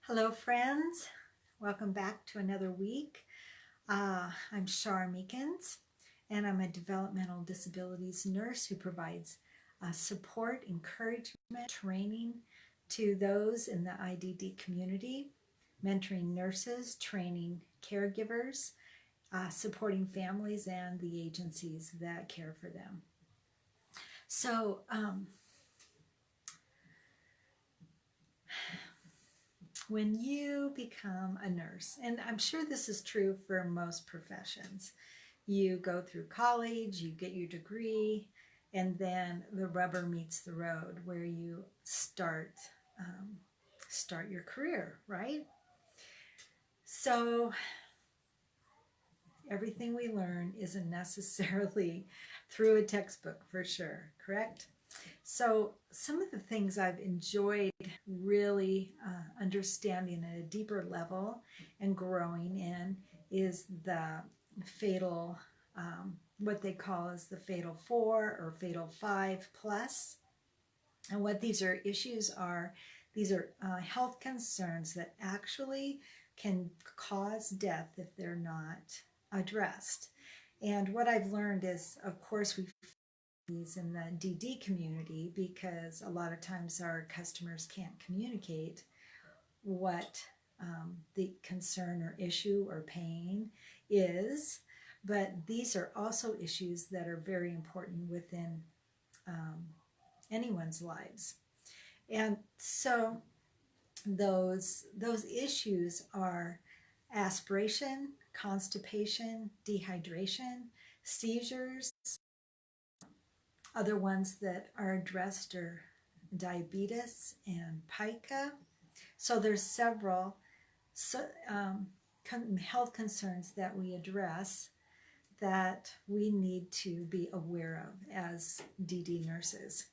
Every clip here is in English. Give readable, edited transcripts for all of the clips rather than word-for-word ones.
Hello, friends. Welcome back to another week. I'm Shar Meekins, and I'm a developmental disabilities nurse who provides support, encouragement, training to those in the IDD community, mentoring nurses, training caregivers, supporting families and the agencies that care for them. So, when you become a nurse, and I'm sure this is true for most professions, you go through college, you get your degree, and then the rubber meets the road where you start your career, right? So everything we learn isn't necessarily through a textbook, for sure, correct? So some of the things I've enjoyed really understanding at a deeper level and growing in is the fatal, what they call as the fatal 4 or fatal 5 plus. And what these are issues are, these are health concerns that actually can cause death if they're not addressed. And what I've learned is, of course, we these in the DD community because a lot of times our customers can't communicate what the concern or issue or pain is, but these are also issues that are very important within anyone's lives. And so those issues are aspiration, constipation, dehydration, seizures. Other ones that are addressed are diabetes and pica. So there's several health concerns that we address that we need to be aware of as DD nurses.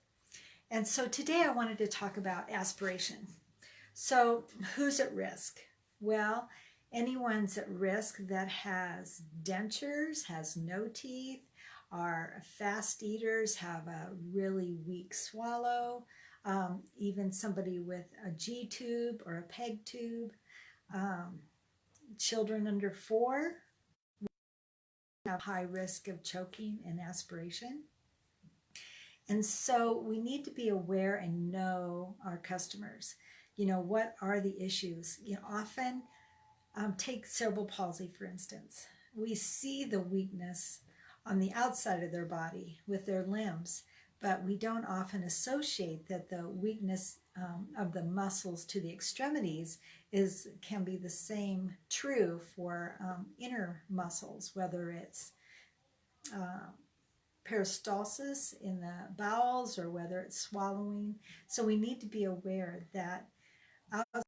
And so today I wanted to talk about aspiration. So who's at risk? Well, anyone's at risk that has dentures, has no teeth, are fast eaters, have a really weak swallow, even somebody with a G tube or a PEG tube. Children under 4 have high risk of choking and aspiration. And so we need to be aware and know our customers. You know, what are the issues? You know, often take cerebral palsy, for instance. We see the weakness on the outside of their body with their limbs, but we don't often associate that the weakness of the muscles to the extremities can be the same true for inner muscles, whether it's peristalsis in the bowels or whether it's swallowing. So we need to be aware that outside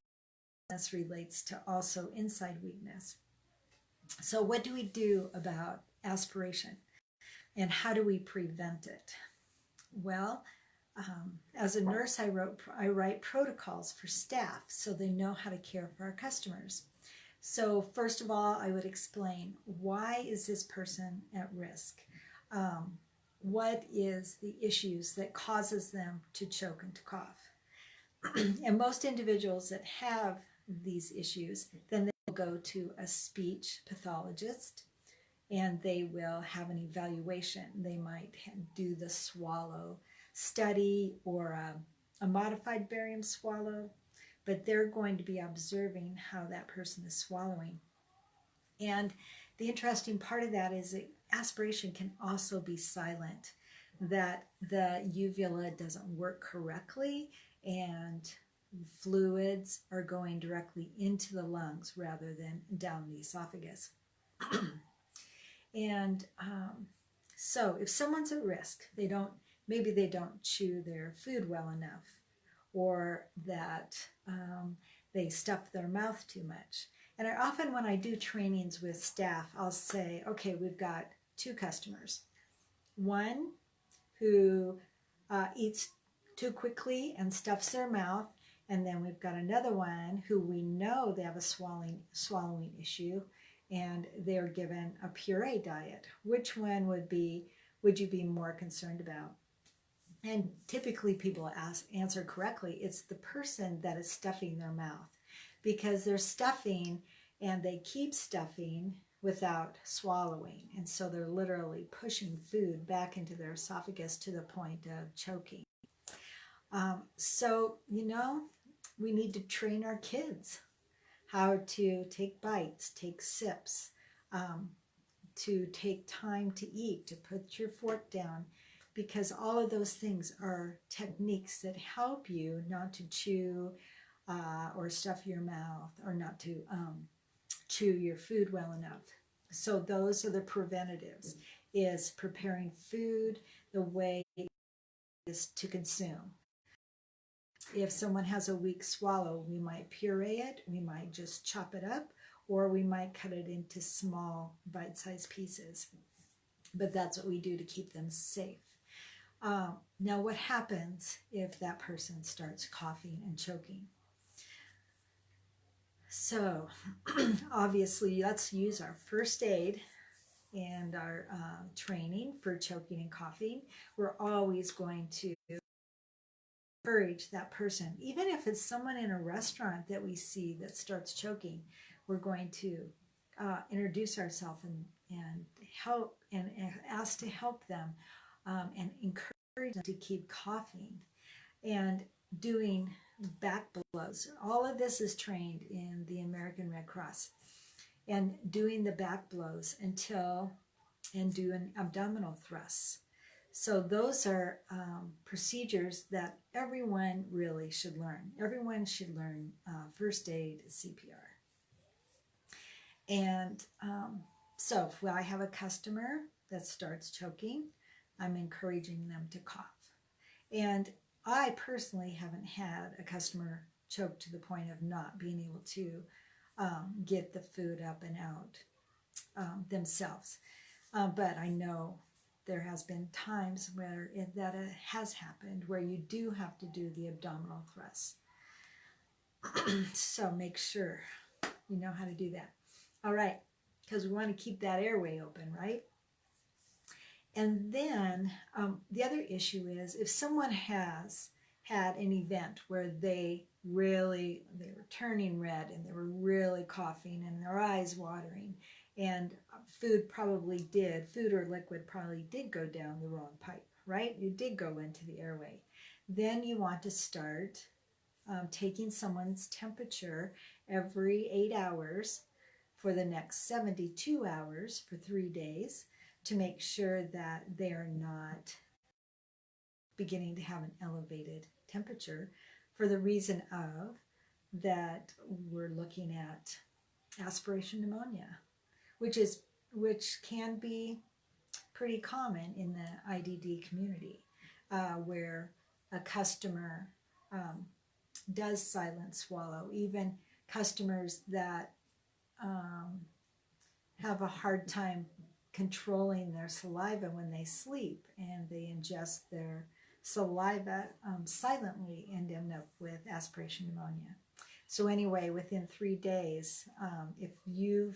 weakness relates to also inside weakness. So what do we do about aspiration and how do we prevent it? Well, as a nurse, I write protocols for staff so they know how to care for our customers. So first of all, I would explain, why is this person at risk? What is the issues that causes them to choke and to cough? And most individuals that have these issues, then they will go to a speech pathologist and they will have an evaluation. They might do the swallow study or a modified barium swallow, but they're going to be observing how that person is swallowing. And the interesting part of that is that aspiration can also be silent, that the uvula doesn't work correctly and fluids are going directly into the lungs rather than down the esophagus. And so if someone's at risk, maybe they don't chew their food well enough, or that they stuff their mouth too much. And I often, when I do trainings with staff, I'll say, okay, we've got 2 customers. One who eats too quickly and stuffs their mouth, and then we've got another one who we know they have a swallowing issue, and they're given a puree diet. Which one would you be more concerned about? And typically people answer correctly. It's the person that is stuffing their mouth. because they're stuffing and they keep stuffing without swallowing. And so they're literally pushing food back into their esophagus to the point of choking. So, we need to train our kids how to take bites, take sips, to take time to eat, to put your fork down, because all of those things are techniques that help you not to chew or stuff your mouth, or not to chew your food well enough. So those are the preventatives, is preparing food the way it is to consume. If someone has a weak swallow, we might puree it, we might just chop it up, or we might cut it into small bite-sized pieces. But that's what we do to keep them safe. Now, what happens if that person starts coughing and choking? So, obviously, let's use our first aid and our training for choking and coughing. We're always going to encourage that person, even if it's someone in a restaurant that we see that starts choking. We're going to introduce ourselves and help and ask to help them, and encourage them to keep coughing and doing back blows. All of this is trained in the American Red Cross, and doing the back blows and doing abdominal thrusts. So those are procedures that everyone really should learn. Everyone should learn first aid CPR. And so if I have a customer that starts choking, I'm encouraging them to cough. And I personally haven't had a customer choke to the point of not being able to get the food up and out themselves. But I know there has been times where that has happened, where you do have to do the abdominal thrust. So make sure you know how to do that. All right, because we want to keep that airway open, right? And then the other issue is, if someone has had an event where they were turning red and they were really coughing and their eyes watering, and food or liquid probably did go down the wrong pipe, right? It did go into the airway. Then you want to start taking someone's temperature every 8 hours for the next 72 hours for 3 days, to make sure that they are not beginning to have an elevated temperature, for the reason of that we're looking at aspiration pneumonia, which can be pretty common in the IDD community, where a customer does silent swallow. Even customers that have a hard time controlling their saliva when they sleep, and they ingest their saliva silently, and end up with aspiration pneumonia. So anyway, within 3 days, if you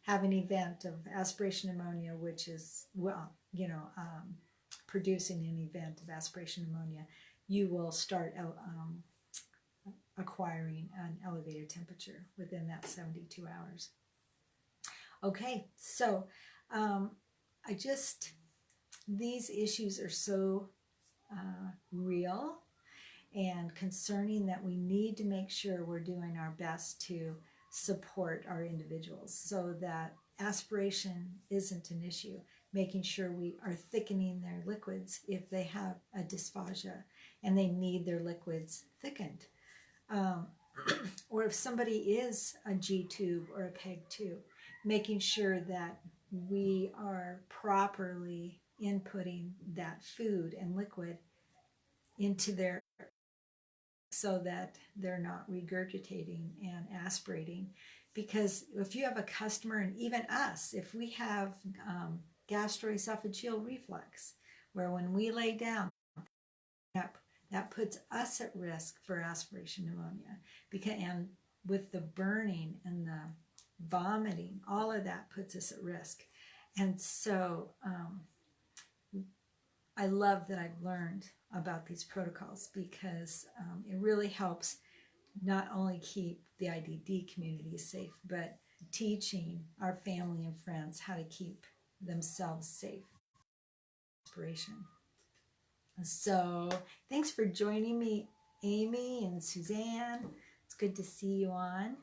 have an event of aspiration pneumonia, which is, producing an event of aspiration pneumonia, you will start acquiring an elevated temperature within that 72 hours. Okay, so these issues are so real and concerning that we need to make sure we're doing our best to support our individuals so that aspiration isn't an issue, making sure we are thickening their liquids if they have a dysphagia and they need their liquids thickened. Or if somebody is a G-tube or a PEG tube, making sure that we are properly inputting that food and liquid into their, so that they're not regurgitating and aspirating. Because if you have a customer, and even us, if we have gastroesophageal reflux, where when we lay down, that puts us at risk for aspiration pneumonia, and with the burning and the vomiting, all of that puts us at risk. And so I love that I've learned about these protocols, because it really helps not only keep the IDD community safe, but teaching our family and friends how to keep themselves safe. Inspiration. So thanks for joining me, Amy and Suzanne. It's good to see you on.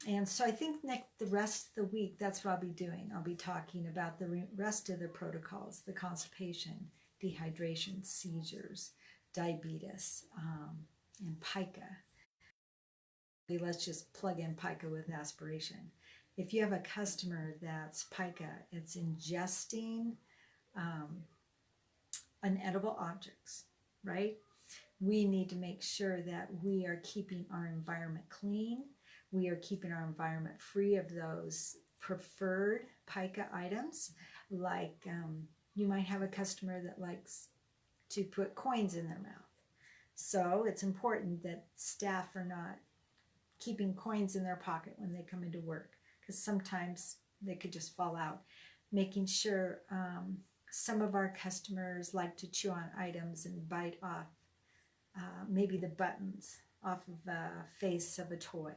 And so I think the rest of the week, that's what I'll be doing. I'll be talking about the rest of the protocols, the constipation, dehydration, seizures, diabetes, and pica. Let's just plug in pica with aspiration. If you have a customer that's pica, it's ingesting unedible objects, right? We need to make sure that we are keeping our environment clean. We are keeping our environment free of those preferred pica items. Like you might have a customer that likes to put coins in their mouth. So it's important that staff are not keeping coins in their pocket when they come into work, because sometimes they could just fall out. Making sure some of our customers like to chew on items and bite off maybe the buttons off of the face of a toy.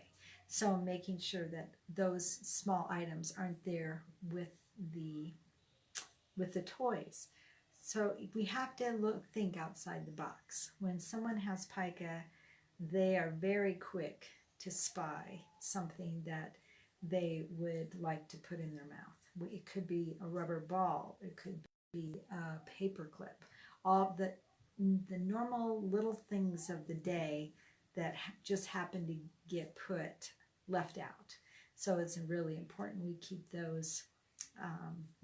So making sure that those small items aren't there with the toys. So we have to think outside the box. When someone has pica, they are very quick to spy something that they would like to put in their mouth. It could be a rubber ball. It could be a paper clip. All the normal little things of the day that just happen to get left out. So it's really important we keep those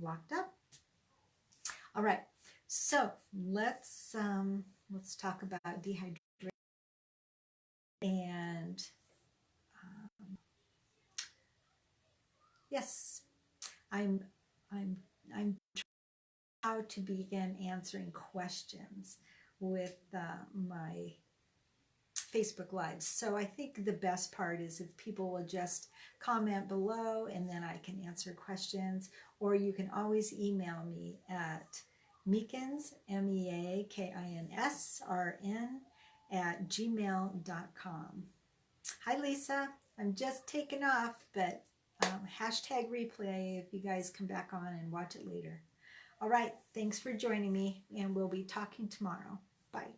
locked up. All right, so let's talk about dehydration and yes, I'm how to begin answering questions with my Facebook Lives. So I think the best part is if people will just comment below and then I can answer questions, or you can always email me at meakins, MEAKINSRN @gmail.com. Hi Lisa, I'm just taking off, but hashtag replay if you guys come back on and watch it later. All right, thanks for joining me, and we'll be talking tomorrow. Bye.